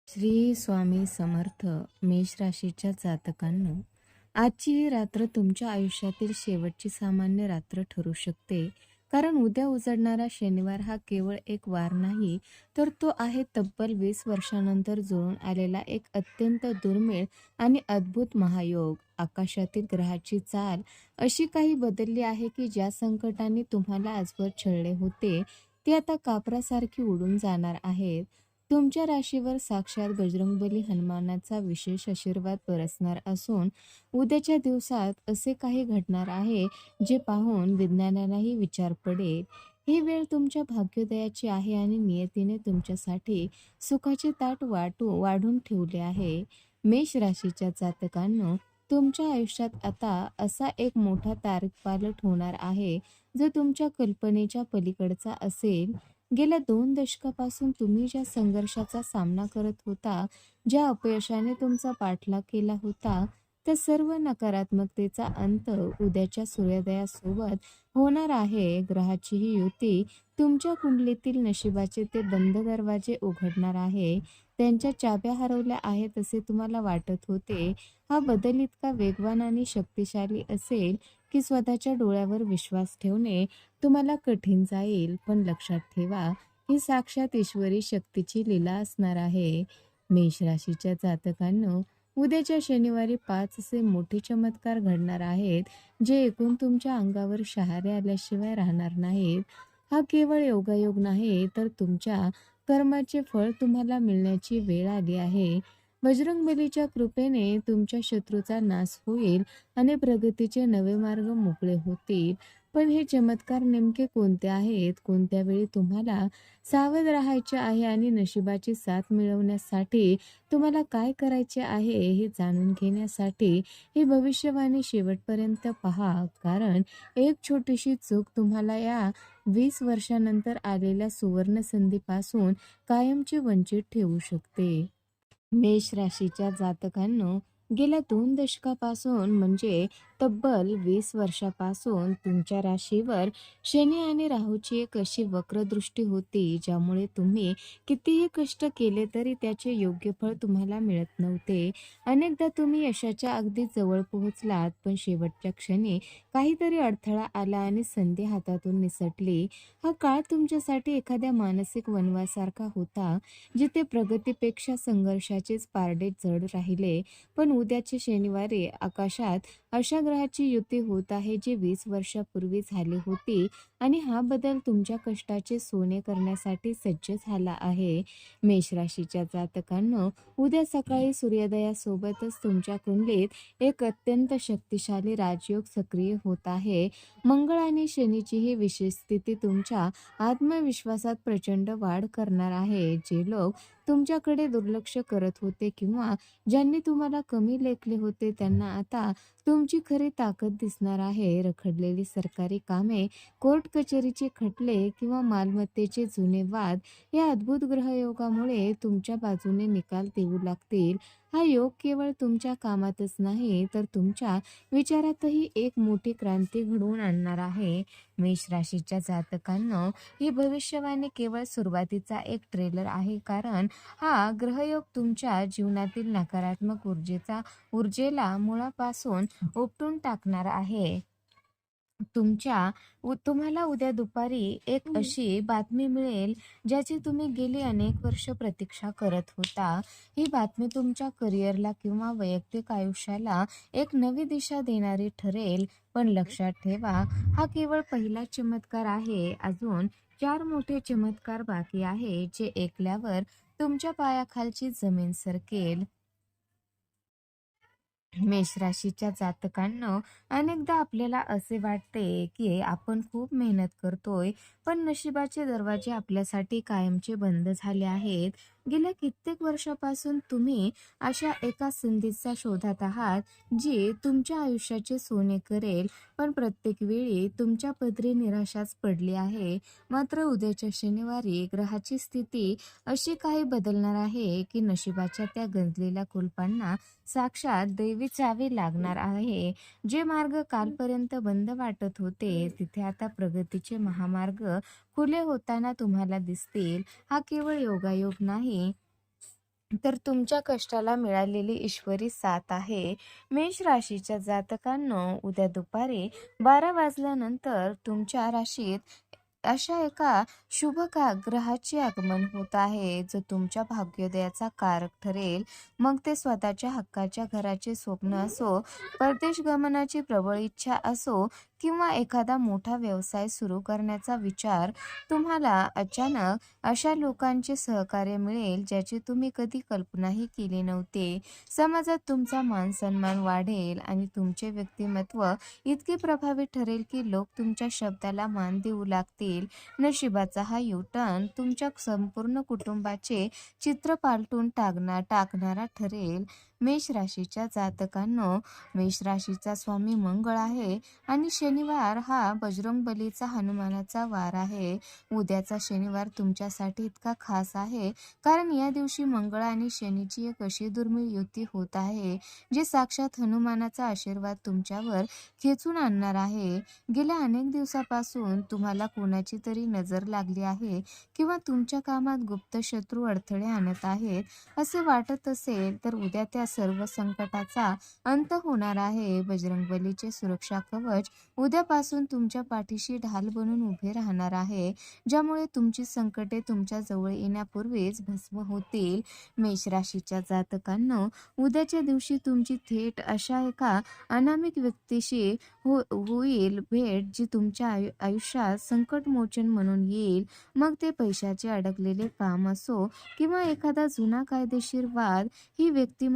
श्री स्वामी समर्थ. मेष राशीच्या जातकांनो, आजची ही रात्र तुमच्या आयुष्यातील शेवटची सामान्य रात्र ठरू शकते. कारण उद्या उजडणारा शनिवार हा केवळ एक वार नाही, तर तो आहे तब्बल 20 वर्षानंतर जुळून आलेला एक अत्यंत दुर्मिळ आणि अद्भुत महायोग. आकाशातील ग्रहाची चाल अशी काही बदलली आहे की ज्या संकटांनी तुम्हाला आजवर छळले होते, ती आता कापरासारखी उडून जाणार आहेत. तुमच्या राशीवर साक्षात बजरंगबली हनुमानाचा विशेष आशीर्वाद बरसणार असून उद्याच्या दिवसात असे काही घडणार आहे जे पाहून विज्ञानालाही विचार पडेल. ही वेळ तुमच्या भाग्योदयाची आहे आणि नियतीने तुमच्यासाठी सुखाचे ताट वाढून ठेवले आहे. मेष राशीच्या जातकांनो, तुमच्या आयुष्यात आता असा एक मोठा तारकपालट होणार आहे जो तुमच्या कल्पनेच्या पलीकडचा असेल. गेल्या 2 दशकापासून तुम्ही ज्या संघर्षाचा सामना करत होता, ज्या अपयशाने तुमचा पाठलाग केला होता, त्या सर्व नकारात्मकतेचा अंत उद्याच्या सूर्योदयासोबत होणार आहे. ग्रहाची ही युती तुमच्या कुंडलीतील नशिबाचे ते बंद दरवाजे उघडणार आहे. त्यांच्या चाव्या हरवल्या आहेत असे तुम्हाला वाटत होते. हा बदल इतका वेगवान आणि शक्तिशाली असेल की स्वतःच्या डोळ्यावर विश्वास ठेवणे तुम्हाला कठीण जाईल. पण लक्षात ठेवा, ही साक्षात ईश्वरी शक्तीची लीला असणार आहे. मेष राशीच्या जातकांनो, उद्याच्या शनिवारी 5 असे मोठे चमत्कार घडणार आहेत जे ऐकून तुमच्या अंगावर शहारे आल्याशिवाय राहणार नाहीत. हा केवळ योगायोग नाही, तर तुमच्या कर्माचे फळ तुम्हाला मिळण्याची वेळ आली आहे. बजरंगबलीच्या कृपेने तुमच्या शत्रूचा नाश होईल आणि प्रगतीचे नवे मार्ग मोकळे होतील. पण हे चमत्कार नेमके कोणते आहेत? कोणत्या वेळी तुम्हाला सावध राहायचे आहे आणि नशिबाची साथ मिळवण्यासाठी तुम्हाला काय करायचे आहे हे जाणून घेण्यासाठी ही भविष्यवाणी शेवटपर्यंत पहा. कारण एक छोटीशी चूक तुम्हाला या 20 वर्षानंतर आलेल्या सुवर्ण संधीपासून कायमची वंचित ठेवू शकते. मेष राशीच्या जातकांनो, गेल्या 2 दशकापासून म्हणजे तब्बल 20 वर्षापासून तुमच्या राशीवर शनी आणि राहूची एक अशी वक्रदृष्टी होती ज्यामुळे तुम्ही कितीही कष्ट केले तरी त्याचे योग्य फळ तुम्हाला मिळत नव्हते. अनेकदा तुम्ही यशाच्या अगदी जवळ पोहोचलात, पण शेवटच्या क्षणी काहीतरी अडथळा आला आणि संधी हातातून निसटली. हा काळ तुमच्यासाठी एखाद्या मानसिक वनवासारखा होता, जिथे प्रगतीपेक्षा संघर्षाचेच पारडे जड राहिले. पण उद्याच्या शनिवारी आकाशात अशा ग्रहाची युती होत आहे जी 20 वर्षापूर्वी झाली होती आणि हा बदल तुमच्या कष्टाचे सोने करण्यासाठी सज्ज झाला आहे. मेष राशीच्या जातकांनो, उद्या सकाळी सूर्योदयासोबतच तुमच्या कुंडलीत एक अत्यंत शक्तिशाली राजयोग सक्रिय होत आहे. मंगळ आणि शनीची ही विशेष स्थिती तुमच्या आत्मविश्वासात प्रचंड वाढ करणार आहे. जे लोक तुमच्याकडे दुर्लक्ष करत होते किंवा ज्यांनी तुम्हाला कमी लेखले होते, त्यांना आता तुमची खरी ताकद दिसणार आहे. रखडलेली सरकारी कामे, कोर्ट कचेरीचे खटले किंवा मालमत्तेचे जुने वाद या अद्भुत ग्रहयोगामुळे तुमच्या बाजूने निकाल देऊ लागतील. हा योग केवळ तुमच्या कामातच नाही, तर तुमच्या विचारातही एक मोठी क्रांती घडवून आणणार आहे. मेष राशीच्या जातकांनो, ही भविष्यवाणी केवळ सुरुवातीचा एक ट्रेलर आहे. कारण हा ग्रहयोग तुमच्या जीवनातील नकारात्मक ऊर्जेला मुळापासून उपटून टाकणार आहे. तुम्हाला उद्या दुपारी एक अशी बातमी मिळेल ज्याची तुम्ही गेली अनेक वर्ष प्रतीक्षा करत होता. ही बातमी तुमच्या करिअरला किंवा वैयक्तिक आयुष्याला एक नवी दिशा देणारी ठरेल. पण लक्षात ठेवा, हा केवळ पहिला चमत्कार आहे. अजून 4 मोठे चमत्कार बाकी आहे जे ऐकल्यावर तुमच्या पायाखालची जमीन सरकेल. मेष राशीच्या जातकांनो, अनेकदा आपल्याला असे वाटते की आपण खूप मेहनत करतोय, पण नशिबाचे दरवाजे आपल्यासाठी कायमचे बंद झाले आहेत. गेल्या कित्येक वर्षापासून तुम्ही अशा एका संधीच्या शोधात आहात जी तुमच्या आयुष्याचे सोने करेल, पण प्रत्येक वेळी तुमच्या पदरी निराशाच पडली आहे. मात्र उद्याच्या शनिवारी ग्रहाची स्थिती अशी काही बदलणार आहे की नशिबाच्या त्या गंजलेल्या कुलपांना साक्षात दैवी चावी लागणार आहे. जे मार्ग कालपर्यंत बंद वाटत होते, तिथे आता प्रगतीचे महामार्ग खुले होताना तुम्हाला दिसतील. हा केवळ योगायोग नाही, तर तुमच्या कष्टाला मिळालेली ईश्वरी साथ आहे. मेष राशीच्या जातकांनो, उद्या दुपारी 12 वाजल्यानंतर तुमच्या राशीत अशा एका शुभ ग्रहाचे आगमन होत आहे, जो तुमच्या भाग्योदयाचा कारक ठरेल. मग ते स्वतःच्या हक्काच्या घराचे स्वप्न असो, परदेश गमनाची प्रबळ इच्छा असो, किंवा एखादा मोठा व्यवसाय सुरू करण्याचा विचार. तुम्हाला अचानक अशा लोकांचे सहकार्य मिळेल ज्याची तुम्ही कधी कल्पनाही केली नव्हती. समाजात तुमचा मान सन्मान वाढेल आणि तुमचे व्यक्तिमत्व इतके प्रभावी ठरेल की लोक तुमच्या शब्दाला मान देऊ लागतील. नशिबाचा हा युटर्न तुमच्या संपूर्ण कुटुंबाचे चित्र पालटून टाकणारा ठरेल. मेष राशीच्या जातकांनो, मेष राशीचा स्वामी मंगळ आहे आणि शनिवार हा बजरंगबलीचा हनुमानाचा वार आहे. उद्याचा शनिवार तुमच्यासाठी इतका खास आहे कारण या दिवशी मंगळ आणि शनीची एक अशी दुर्मिळ युती होत आहे जी साक्षात हनुमानाचा आशीर्वाद तुमच्यावर खेचून आणणार आहे. गेल्या अनेक दिवसापासून तुम्हाला कोणाची तरी नजर लागली आहे किंवा तुमच्या कामात गुप्त शत्रू अडथळे आणत आहेत असे वाटत असेल तर उद्या त्या सर्व संकटाचा अंत होणार आहे. बजरंगबलीचे सुरक्षा कवच उद्यापासून तुमच्या पाठीशी ढाल बनून उभे राहणार आहे, ज्यामुळे तुमची संकटे तुमच्या जवळ येण्यापूर्वीच भस्म होतील. मेष राशीच्या जातकांनो, उद्याच्या दिवशी तुमची थेट अशा एका अनामिक व्यक्तीशी होईल भेट जी तुमच्या आयुष्यात संकटमोचन म्हणून येईल. मग ते पैशाचे अडकलेले काम असो किंवा एखादा जुना कायदेशीर वाद, ही व्यक्ती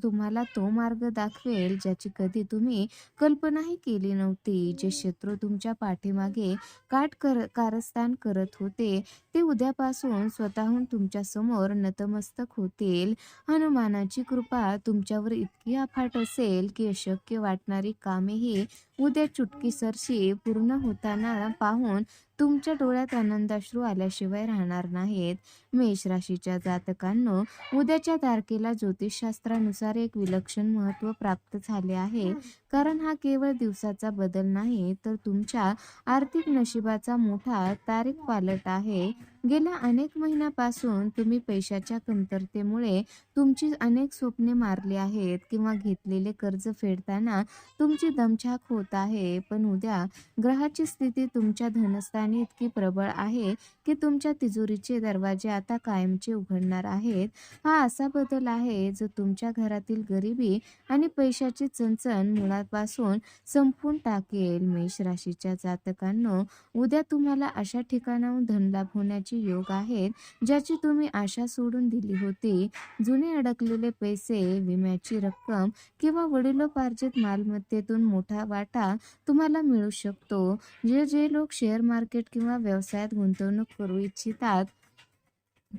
तुम्हाला तो मार्ग दाखवेल ज्याची कधी तुम्ही कल्पनाही केली नव्हती. जे शत्रू तुमच्या पाठीमागे कारस्थान करत होते ते उद्यापासून स्वतःहून तुमच्या समोर नतमस्तक होतील. हनुमानाची कृपा तुमच्यावर इतकी अफाट असेल की अशक्य वाटणारी कामेही उद्या चुटकीसरशी पूर्ण होताना पाहून तुमच्या डोळ्यात आनंदाश्रू आल्याशिवाय राहणार नाहीत. मेष राशीच्या जातकांनो, उद्याच्या तारखेला ज्योतिषशास्त्रानुसार एक विलक्षण महत्त्व प्राप्त झाले आहे, कारण हा केवळ दिवसाचा बदल नाही तर तुमच्या आर्थिक नशिबाचा मोठा तारीख पालट आहे. गेल्या अनेक महिन्यापासून तुम्ही पैशाच्या कमतरतेमुळे तुमची अनेक स्वप्ने मारली आहेत किंवा घेतलेले कर्ज फेडताना तुमची दमछाक होत आहे. पण उद्या ग्रहाची स्थिती तुमच्या धनस्थानी इतकी प्रबळ आहे की तुमच्या तिजोरीचे दरवाजे आता कायमचे उघडणार आहेत. हा असा बदल आहे जो तुमच्या घरातील गरिबी आणि पैशाची चणचण मुळापासून संपवून टाकेल. मेष राशीच्या जातकांनो, उद्या तुम्हाला अशा ठिकाणाहून धनलाभ होण्याचे योग आहेत ज्याची तुम्ही आशा सोडून दिली होती. जुने अडकलेले पैसे, विम्याची रक्कम किंवा वडिलोपार्जित मालमत्तेतून मोठा वाटा तुम्हाला मिळू शकतो. जे लोक शेअर मार्केट किंवा व्यवसायात गुंतवणूक करू इच्छितात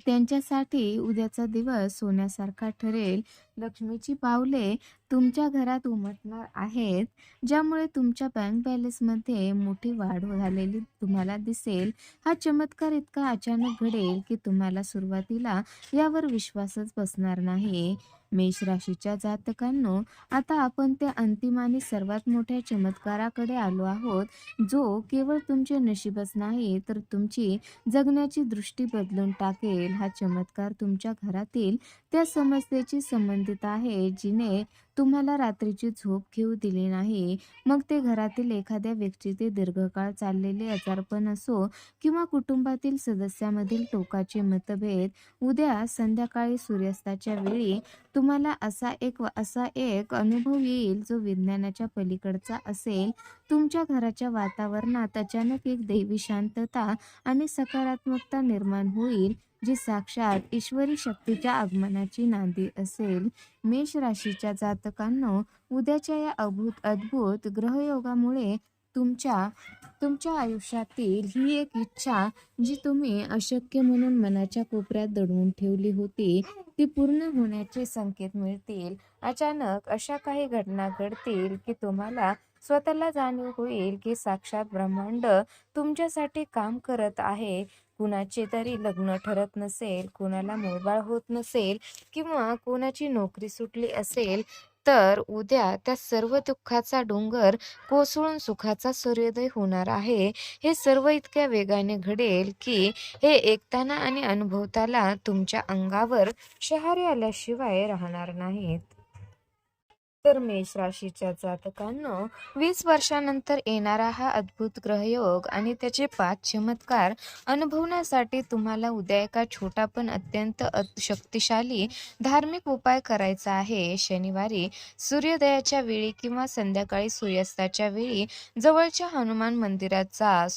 त्यांच्यासाठी उद्याचा दिवस सोन्यासारखा ठरेल. लक्ष्मीची पावले तुमच्या घरात उमटणार आहेत, ज्यामुळे तुमच्या बँक बॅलन्समध्ये मोठी वाढ झालेली तुम्हाला दिसेल. हा चमत्कार इतका अचानक घडेल की तुम्हाला सुरुवातीला यावर विश्वासच बसणार नाही. मेष राशीच्या जातकांनो, आता आपण त्या अंतिम आणि सर्वात मोठ्या चमत्काराकडे आलो आहोत, जो केवळ तुमचे नशीबच नाही तर तुमची जगण्याची दृष्टी बदलून टाकेल. हा चमत्कार तुमच्या घरातील त्या समस्येशी संबंधित आहे जिने तुम्हाला रात्रीची झोप घेऊ दिली नाही. मग ते घरातील एखाद्या व्यक्तीचे दीर्घकाळ चाललेले आजारपण असो किंवा कुटुंबातील सदस्यामधील टोकाचे मतभेद. उद्या संध्याकाळी सूर्यास्ताच्या वेळी तुम्हाला असा एक अनुभव येईल जो विज्ञानाच्या पलीकडचा असेल. तुमच्या घराच्या वातावरणात अचानक एक दैवी शांतता आणि सकारात्मकता निर्माण होईल जी साक्षात ईश्वरी शक्तीच्या आगमनाची नांदी असेल. मेष राशीच्या जातकांनो, उद्याच्या या अद्भुत ग्रहयोगामुळे तुमच्या तुमच्या आयुष्यातील ही एक इच्छा जी तुम्ही अशक्य म्हणून मनाच्या कोपऱ्यात दडवून ठेवली होती ती पूर्ण होण्याचे संकेत मिळतील. अचानक अशा काही घटना घडतील की तुम्हाला स्वतःला जाणीव होईल की साक्षात ब्रह्मांड तुमच्यासाठी काम करत आहे. कुणाचे तरी लग्न ठरत नसेल, कुणाला मूलबाळ होत नसेल किंवा कोणाची नोकरी सुटली असेल तर उद्या त्या सर्व दुःखाचा डोंगर कोसळून सुखाचा सूर्योदय होणार आहे. हे सर्व इतक्या वेगाने घडेल की हे ऐकताना आणि अनुभवताना तुमच्या अंगावर शहारे आल्याशिवाय राहणार नाहीत. तर मेष राशीच्या जातकांनो, 20 वर्षानंतर येणारा हा अद्भुत ग्रहयोग आणि त्याचे 5 चमत्कार अनुभवण्यासाठी तुम्हाला उद्या एका छोटा पण अत्यंत शक्तिशाली धार्मिक उपाय करायचा आहे. शनिवारी सूर्योदयाच्या वेळी किंवा संध्याकाळी सूर्यास्ताच्या वेळी जवळच्या हनुमान मंदिराचा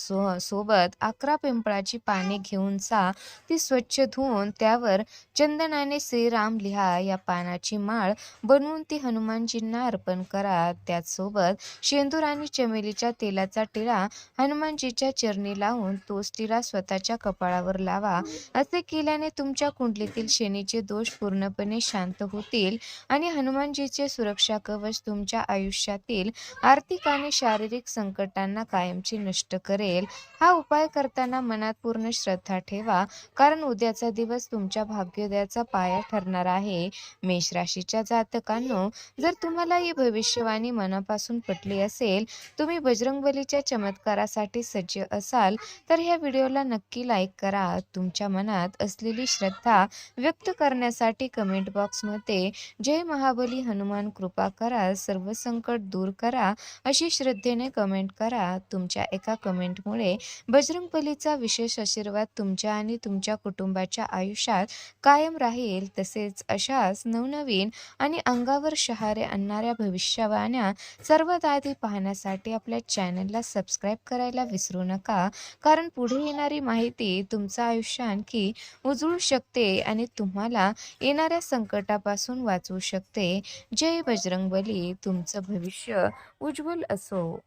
सोबत 11 पिंपळाची पाने घेऊन जा. ती स्वच्छ धुवून त्यावर चंदनाने श्रीराम लिहा. या पानाची माळ बनवून ती हनुमानजींना अर्पण करा. त्याचसोबत शेंदूर आणि चमेलीच्या तेलाचा टिळा हनुमानजीच्या चरणी लावून तोच टिळा स्वतःच्या कपाळावर लावा. असे केल्याने तुमच्या कुंडलीतील शनीचे दोष पूर्णपणे शांत होतील आणि हनुमानजीचे सुरक्षा कवच तुमच्या आयुष्यातील आर्थिक आणि शारीरिक संकटांना कायमचे नष्ट करेल. हा उपाय करताना मनात पूर्ण श्रद्धा ठेवा, कारण उद्याचा दिवस तुमच्या भाग्योदयाचा पाया ठरणार आहे. मेष राशीच्या जातकांनो, जर तुम्हाला ही भविष्यवाणी मनापासून पटली असेल, तुम्ही बजरंगबलीच्या चमत्कारासाठी सज्ज असाल, तर ह्या व्हिडिओला नक्की लाईक करा. तुमच्या मनात असलेली श्रद्धा व्यक्त करण्यासाठी कमेंट बॉक्समध्ये जय महाबली हनुमान कृपा करा, सर्व संकट दूर करा अशी श्रद्धेने कमेंट करा. तुमच्या एका कमेंटमुळे बजरंगबलीचा विशेष आशीर्वाद तुमच्या आणि तुमच्या कुटुंबाच्या आयुष्यात कायम राहील. तसेच अशाच नवनवीन आणि अंगावर शहारे आणणाऱ्या भविष्यवाण्या सर्वात आधी पाहण्यासाठी आपल्या चॅनलला सबस्क्राईब करायला विसरू नका, कारण पुढे येणारी माहिती तुमचं आयुष्य आणखी उजळू शकते आणि तुम्हाला येणाऱ्या संकटापासून वाचवू शकते. जय बजरंगबली. तुमचं भविष्य उज्ज्वल असो.